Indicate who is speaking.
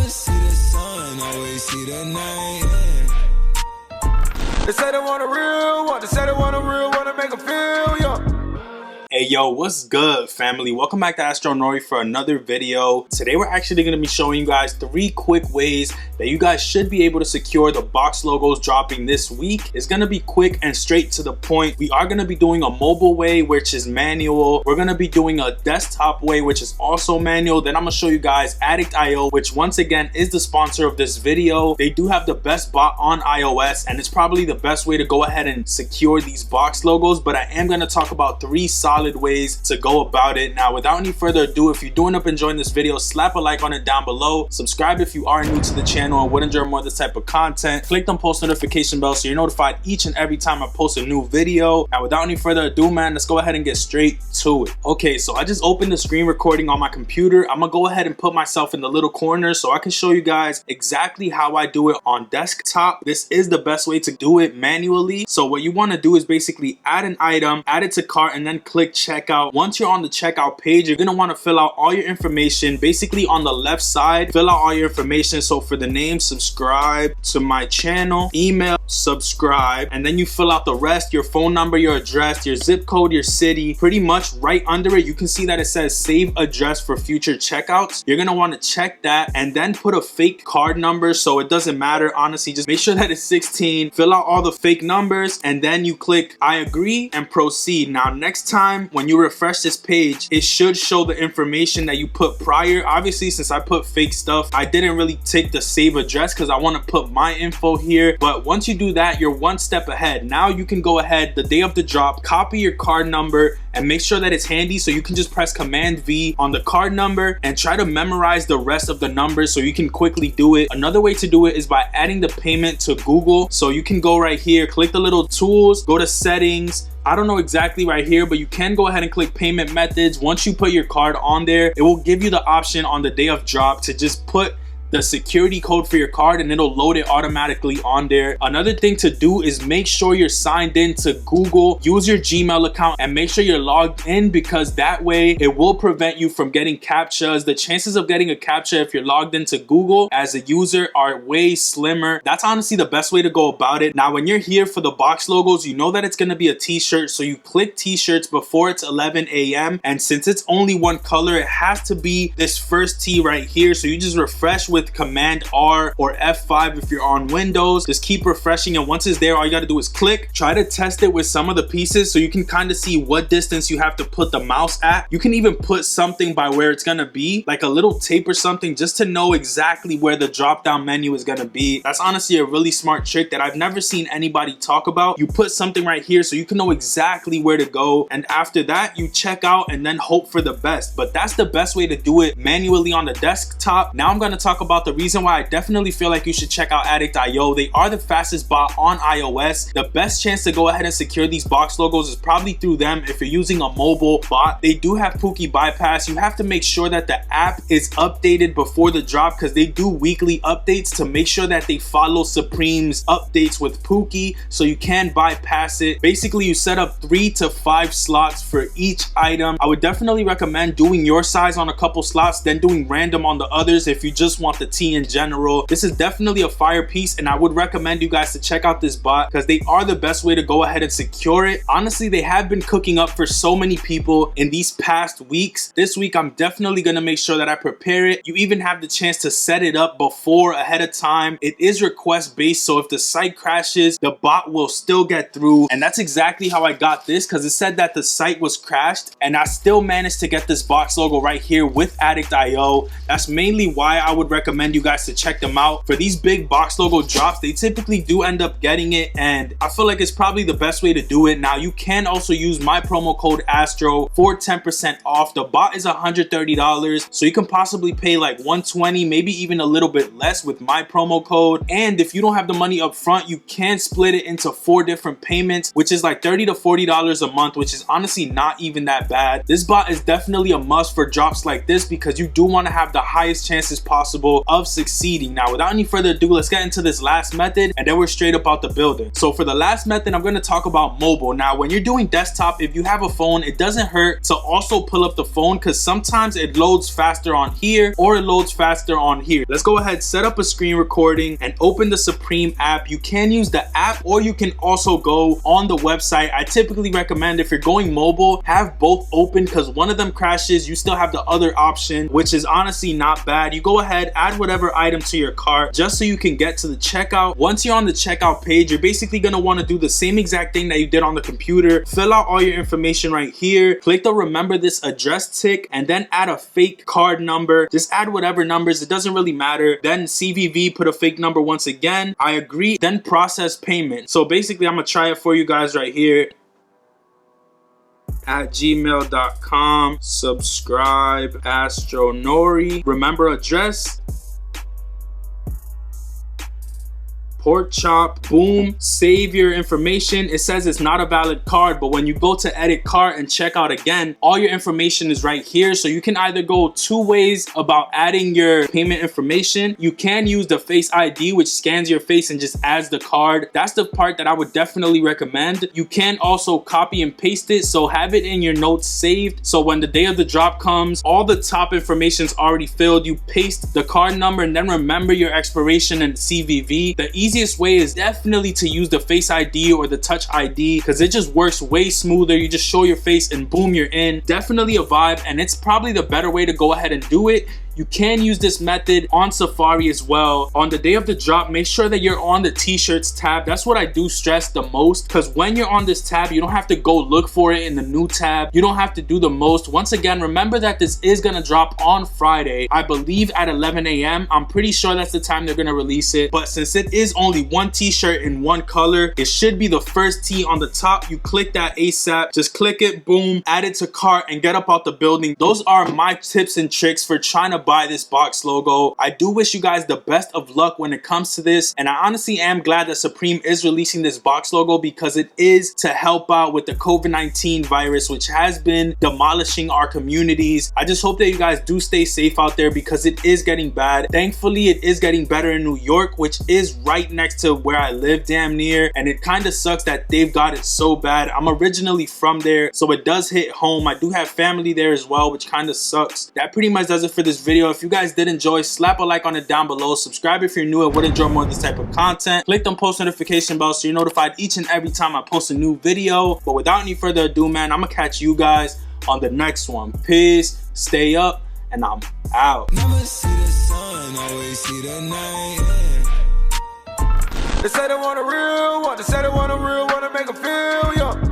Speaker 1: see the sun, always see the night. They say they want a real one, they say they want a real one to make them feel young.
Speaker 2: Hey yo, what's good family? Welcome back to Astro Nori for another video. Today we're actually going to be showing you guys 3 quick ways that you guys should be able to secure the box logos dropping this week. It's going to be quick and straight to the point. We are going to be doing a mobile way, which is manual. We're going to be doing a desktop way, which is also manual. Then I'm going to show you guys Addictio, which once again is the sponsor of this video. They do have the best bot on iOS, and it's probably the best way to go ahead and secure these box logos. But I am going to talk about 3 solid ways to go about it. Now, without any further ado, if you do end up enjoying this video, slap a like on it down below. Subscribe if you are new to the channel and would enjoy more of this type of content. Click on post notification bell so you're notified each and every time I post a new video. Now, without any further ado, man, let's go ahead and get straight to it. Okay, so I just opened the screen recording on my computer. I'm gonna go ahead and put myself in the little corner so I can show you guys exactly how I do it on desktop. This is the best way to do it manually. So what you want to do is basically add an item, add it to cart, and then click checkout. Once you're on the checkout page, you're gonna want to fill out all your information. Basically on the left side, fill out all your information. So for the name, subscribe to my channel, email, subscribe, and then you fill out the rest, your phone number, your address, your zip code, your city. Pretty much right under it, you can see that it says save address for future checkouts. You're gonna want to check that and then put a fake card number, so it doesn't matter. Honestly, just make sure that it's 16. Fill out all the fake numbers and then you click I agree and proceed. Now next time when you refresh this page, it should show the information that you put prior. Obviously, since I put fake stuff, I didn't really take the save address because I want to put my info here. But once you do that, you're one step ahead. Now you can go ahead the day of the drop, copy your card number and make sure that it's handy, so you can just press Command V on the card number and try to memorize the rest of the numbers so you can quickly do it. Another way to do it is by adding the payment to Google. So you can go right here, click the little tools, go to settings. I don't know exactly right here, but you can go ahead and click payment methods. Once you put your card on there, it will give you the option on the day of drop to just put the security code for your card and it'll load it automatically on there. Another thing to do is make sure you're signed in to Google. Use your Gmail account and make sure you're logged in, because that way it will prevent you from getting CAPTCHAs. The chances of getting a CAPTCHA if you're logged into Google as a user are way slimmer. That's honestly the best way to go about it. Now, when you're here for the box logos, you know that it's going to be a t-shirt, so you click t-shirts before it's 11 a.m. and since it's only one color, it has to be this first T right here. So you just refresh with Command R or F5 if you're on Windows. Just keep refreshing, and once it's there, all you got to do is click. Try to test it with some of the pieces so you can kind of see what distance you have to put the mouse at. You can even put something by where it's gonna be, like a little tape or something, just to know exactly where the drop down menu is gonna be. That's honestly a really smart trick that I've never seen anybody talk about. You put something right here so you can know exactly where to go, and after that you check out and then hope for the best. But that's the best way to do it manually on the desktop. Now I'm going to talk about the reason why I definitely feel like you should check out Addictio. They are the fastest bot on iOS. The best chance to go ahead and secure these box logos is probably through them if you're using a mobile bot. They do have Pookie bypass. You have to make sure that the app is updated before the drop, because they do weekly updates to make sure that they follow Supreme's updates with Pookie, so you can bypass it. Basically, you set up 3 to 5 slots for each item. I would definitely recommend doing your size on a couple slots, then doing random on the others if you just want the T in general. This is definitely a fire piece, and I would recommend you guys to check out this bot because they are the best way to go ahead and secure it. Honestly, they have been cooking up for so many people in these past weeks. This week, I'm definitely gonna make sure that I prepare it. You even have the chance to set it up before, ahead of time. It is request based, so if the site crashes, the bot will still get through, and that's exactly how I got this, because it said that the site was crashed and I still managed to get this box logo right here with Addictio. That's mainly why I would recommend you guys to check them out. For these big box logo drops, they typically do end up getting it, and I feel like it's probably the best way to do it. Now, you can also use my promo code Astro for 10% off. The bot is $130, so you can possibly pay like $120, maybe even a little bit less with my promo code. And if you don't have the money up front, you can split it into 4 different payments, which is like $30 to $40 a month, which is honestly not even that bad. This bot is definitely a must for drops like this, because you do want to have the highest chances possible capable of succeeding. Now, without any further ado, let's get into this last method and then we're straight up out the building. So for the last method, I'm going to talk about mobile. Now, when you're doing desktop, if you have a phone, it doesn't hurt to also pull up the phone because sometimes it loads faster on here or it loads faster on here. Let's go ahead, set up a screen recording and open the Supreme app. You can use the app or you can also go on the website. I typically recommend, if you're going mobile, have both open because one of them crashes, you still have the other option, which is honestly not bad. You go ahead, add whatever item to your cart just so you can get to the checkout. Once you're on the checkout page, you're basically going to want to do the same exact thing that you did on the computer. Fill out all your information right here, click the remember this address tick, and then add a fake card number. Just add whatever numbers, it doesn't really matter. Then CVV, put a fake number once again. I agree, then process payment. So basically I'm gonna try it for you guys right here. At gmail.com, subscribe Astronori, remember address, pork chop, boom, save your information. It says it's not a valid card, but when you go to edit cart and check out again, all your information is right here. So you can either go two ways about adding your payment information. You can use the Face ID, which scans your face and just adds the card. That's the part that I would definitely recommend. You can also copy and paste it, so have it in your notes saved. So when the day of the drop comes, all the top information is already filled. You paste the card number and then remember your expiration and CVV. The easiest way is definitely to use the Face ID or the Touch ID because it just works way smoother. You just show your face and boom, you're in. Definitely a vibe, and it's probably the better way to go ahead and do it. You can use this method on Safari as well. On the day of the drop, make sure that you're on the t-shirts tab. That's what I do stress the most, because when you're on this tab, you don't have to go look for it in the new tab. You don't have to do the most. Once again, remember that this is gonna drop on Friday, I believe at 11 a.m. I'm pretty sure that's the time they're gonna release it. But since it is only one t-shirt in one color, it should be the first tee on the top. You click that ASAP, just click it, boom, add it to cart and get up out the building. Those are my tips and tricks for trying to buy this box logo. I do wish you guys the best of luck when it comes to this, and I honestly am glad that Supreme is releasing this box logo because it is to help out with the COVID-19 virus, which has been demolishing our communities. I just hope that you guys do stay safe out there because it is getting bad. Thankfully, it is getting better in New York, which is right next to where I live damn near, and it kind of sucks that they've got it so bad. I'm originally from there, so it does hit home. I do have family there as well, which kind of sucks. That pretty much does it for this video. If you guys did enjoy, slap a like on it down below. Subscribe if you're new and would enjoy more of this type of content. Click on post notification bell so you're notified each and every time I post a new video. But without any further ado, man, I'm gonna catch you guys on the next one. Peace, stay up, and I'm out.
Speaker 1: Never see the sun, always see the night. They say they want a real one, they say they want a real one to make them feel young.